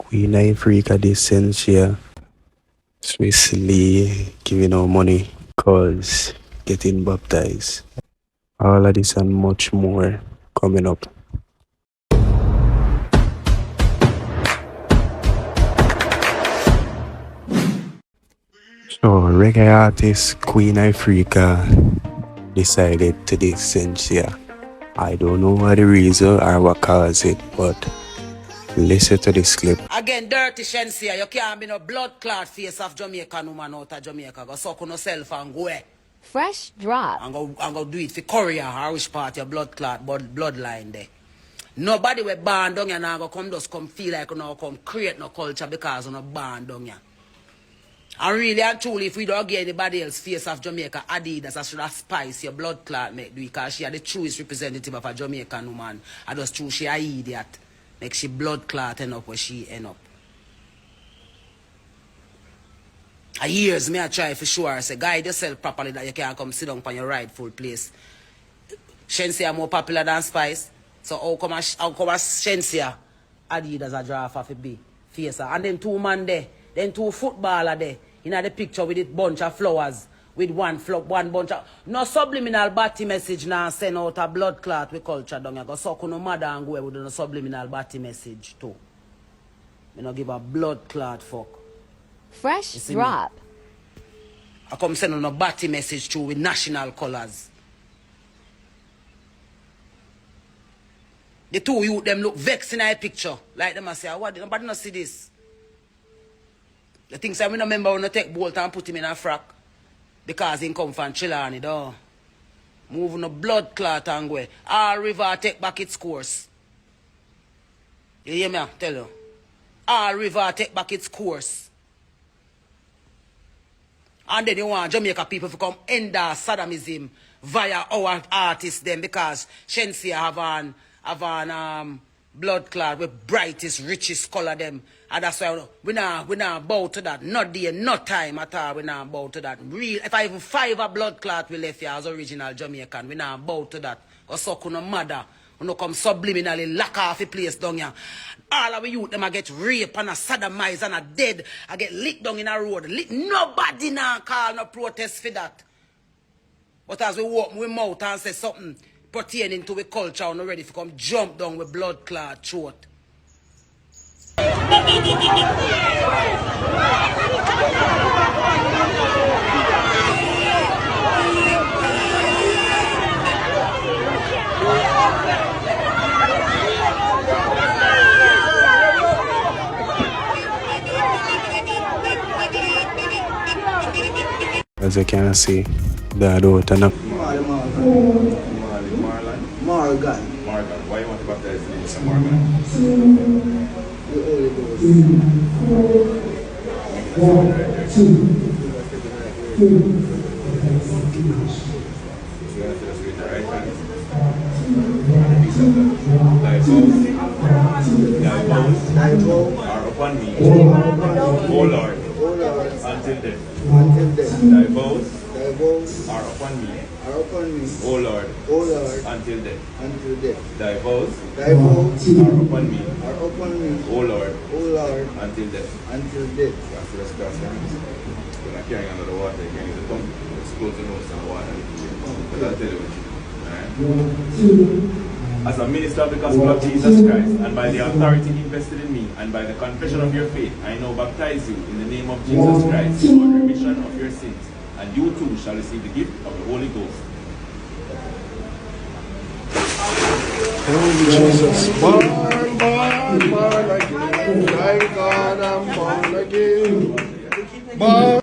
Queen Ifrica this Shenseea, Swissly giving out money, cause getting baptized. All of this and much more coming up. So reggae artist Queen Ifrica decided to this Shenseea. I don't know what the reason or what caused it, but listen to this clip. Again, dirty Shenseea, you can't be no blood clot face of Jamaican woman out of Jamaica. Go suck on yourself and go away. Fresh drop. And go do it for Korea or which part your blood clot bloodline there. Nobody we born down here now go come just come feel like you know come create no culture because you no born down here. And really and truly, if we don't get anybody else face of Jamaica, Adidas, I should have spice your blood clot make do it because she are the truest representative of a Jamaican woman. I just true she a idiot. Make she blood clot end up where she end up. A years me I try for sure. I say guide yourself properly that you can come sit down on your rightful place. Shenseea more popular than Spice. So how come Shenseea Adidas a draw for be face her. And then two man there, then two footballer there. In the picture with it bunch of flowers. With one bunch of no subliminal batty message now send out a blood clot with culture down. You go suck no mother and go with a subliminal batty message too. You know give a blood clot fuck. Fresh drop. I come send on a batty message too with national colors. The two youth them look vexed in a picture. Like them I say, what nobody not see this. The things I don't remember when I take Bolt and put him in a frack. Because he come from Chilani, though. Moving a blood clot and go. Our river take back its course. You hear me? I tell you. Our river take back its course. And then you want Jamaica people to come end our Saddamism via our artists them because Shenseea have an blood clot with brightest, richest color them. And that's why we not bow to that. Not day, not time at all. We not bow to that. Real, if I even 5 a blood clot we left here as original Jamaican, we not bow to that. Or so no mother. We no come subliminally lock off a place down here. All of the youth them I get raped and a sodomized and a dead. I get licked down in a road. Nobody now call no protest for that. But as we walk with mouth and say something pertaining to the culture and ready to come jump down with blood clot throat. As you can see, that out and up. Morgan. Why you want to baptize the name of Morgan? The Holy Ghost. Thy vows are upon me, O Lord, until death. Thy vows are upon me, O Lord, until death. Thy vows are upon me, O Lord, until death. After the stars, when I carry under the water, you can use the tongue, expose the nose and water. But I'll tell you what you do. As a minister of the gospel of Jesus Christ, and by the authority invested in me, and by the confession of your faith, I now baptize you in the name of Jesus Christ for the remission of your sins, and you too shall receive the gift of the Holy Ghost. Oh, Jesus, born again, thank God I'm born again. Born